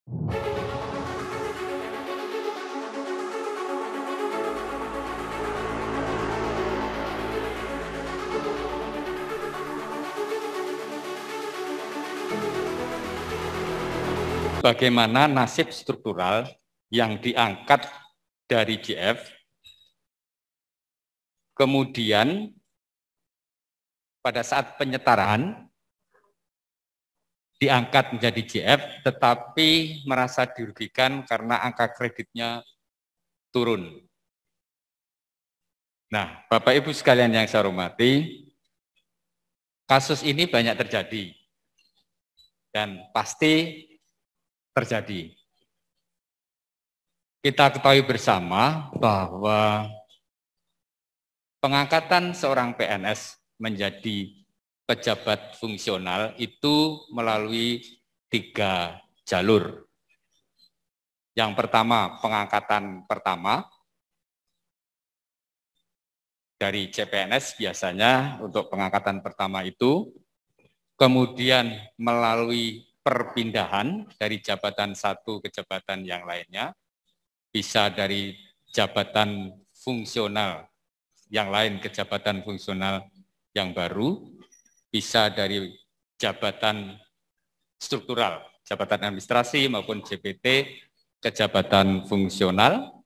Bagaimana nasib struktural yang diangkat dari JF, kemudian pada saat penyetaraan diangkat menjadi JF, tetapi merasa dirugikan karena angka kreditnya turun. Nah, Bapak Ibu sekalian yang saya hormati, kasus ini banyak terjadi dan pasti terjadi. Kita ketahui bersama bahwa pengangkatan seorang PNS menjadi pejabat fungsional itu melalui 3 jalur. Yang pertama, pengangkatan pertama dari CPNS biasanya untuk pengangkatan pertama itu, kemudian melalui perpindahan dari jabatan satu ke jabatan yang lainnya, bisa dari jabatan fungsional yang lain ke jabatan fungsional yang baru, bisa dari jabatan struktural, jabatan administrasi maupun JPT ke jabatan fungsional,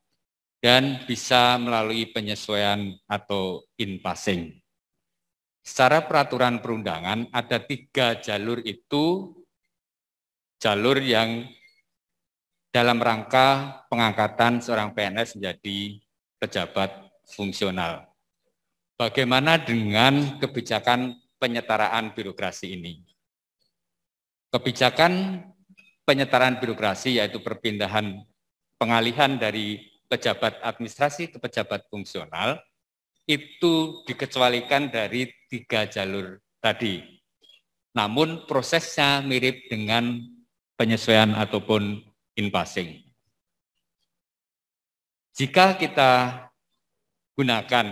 dan bisa melalui penyesuaian atau in-passing. Secara peraturan perundangan ada 3 jalur itu, jalur yang dalam rangka pengangkatan seorang PNS menjadi pejabat fungsional. Bagaimana dengan kebijakan penyetaraan birokrasi ini? Kebijakan penyetaraan birokrasi yaitu perpindahan pengalihan dari pejabat administrasi ke pejabat fungsional itu dikecualikan dari 3 jalur tadi. Namun prosesnya mirip dengan penyesuaian ataupun in-passing. Jika kita gunakan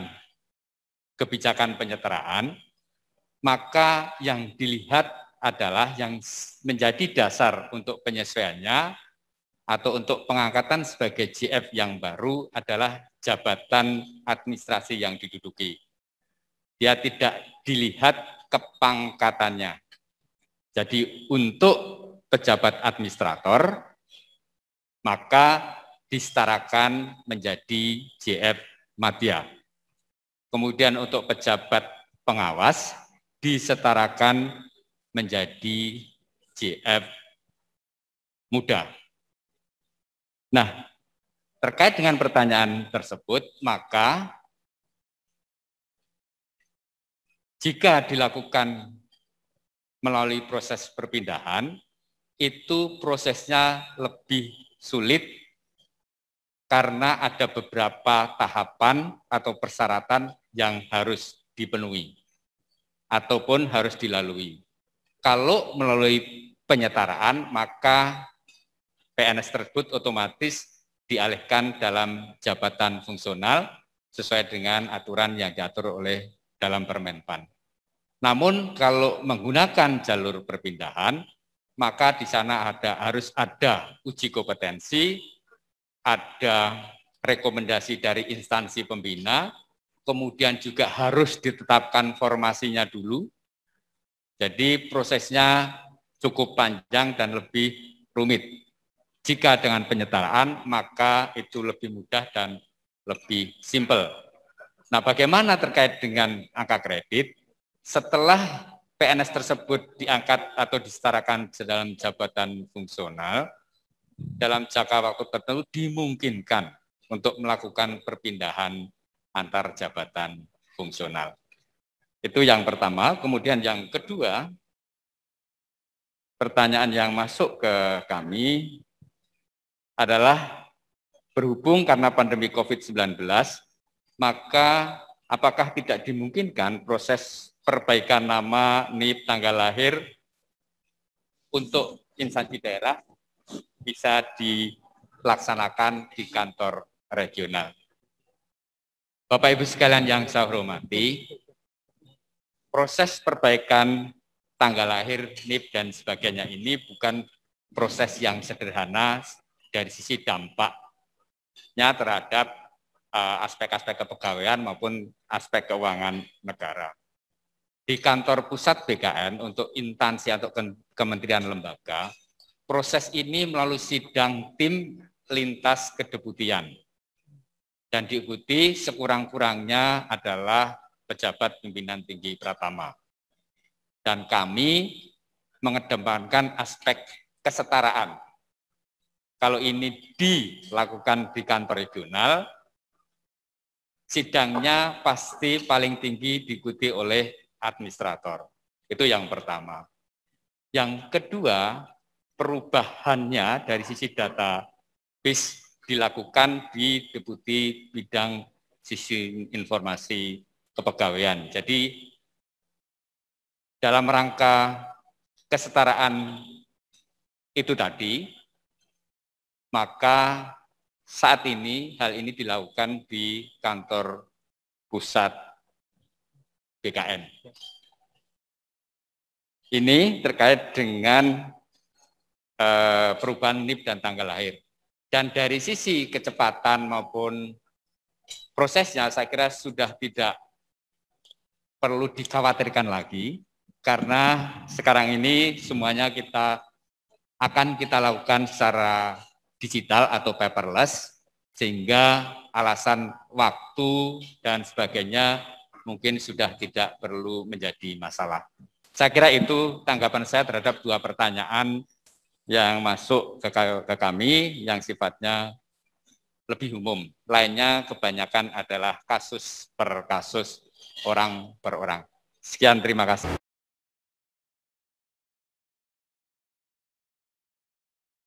kebijakan penyetaraan, maka yang dilihat adalah yang menjadi dasar untuk penyesuaiannya atau untuk pengangkatan sebagai JF yang baru adalah jabatan administrasi yang diduduki. Dia tidak dilihat kepangkatannya. Jadi untuk pejabat administrator, maka disetarakan menjadi JF Madya. Kemudian untuk pejabat pengawas, disetarakan menjadi JF Muda. Nah, terkait dengan pertanyaan tersebut, maka jika dilakukan melalui proses perpindahan, itu prosesnya lebih sulit karena ada beberapa tahapan atau persyaratan yang harus dipenuhi ataupun harus dilalui. Kalau melalui penyetaraan, maka PNS tersebut otomatis dialihkan dalam jabatan fungsional sesuai dengan aturan yang diatur oleh dalam Permenpan. Namun kalau menggunakan jalur perpindahan, maka di sana harus ada uji kompetensi, ada rekomendasi dari instansi pembina, kemudian juga harus ditetapkan formasinya dulu. Jadi prosesnya cukup panjang dan lebih rumit. Jika dengan penyetaraan, maka itu lebih mudah dan lebih simpel. Nah, bagaimana terkait dengan angka kredit? Setelah PNS tersebut diangkat atau disetarakan dalam jabatan fungsional, dalam jangka waktu tertentu dimungkinkan untuk melakukan perpindahan antar jabatan fungsional. Itu yang pertama. Kemudian yang kedua, pertanyaan yang masuk ke kami adalah berhubung karena pandemi COVID-19, maka apakah tidak dimungkinkan proses perbaikan nama, NIP, tanggal lahir untuk instansi daerah bisa dilaksanakan di kantor regional? Bapak Ibu sekalian yang saya hormati, proses perbaikan tanggal lahir, NIP, dan sebagainya ini bukan proses yang sederhana dari sisi dampaknya terhadap aspek-aspek kepegawaian maupun aspek keuangan negara. Di kantor pusat BKN untuk instansi atau kementerian lembaga, proses ini melalui sidang tim lintas kedeputian dan diikuti sekurang-kurangnya adalah pejabat pimpinan tinggi Pratama. Dan kami mengedepankan aspek kesetaraan. Kalau ini dilakukan di kantor regional, sidangnya pasti paling tinggi diikuti oleh administrator. Itu yang pertama. Yang kedua, perubahannya dari sisi database dilakukan di Deputi Bidang Sistem Informasi Kepegawaian. Jadi dalam rangka kesetaraan itu tadi, maka saat ini hal ini dilakukan di kantor pusat BKN. Ini terkait dengan perubahan NIP dan tanggal lahir. Dan dari sisi kecepatan maupun prosesnya saya kira sudah tidak perlu dikhawatirkan lagi, karena sekarang ini semuanya akan kita lakukan secara digital atau paperless, sehingga alasan waktu dan sebagainya mungkin sudah tidak perlu menjadi masalah. Saya kira itu tanggapan saya terhadap dua pertanyaan yang masuk ke kami yang sifatnya lebih umum. Lainnya kebanyakan adalah kasus per kasus, orang per orang. Sekian, terima kasih.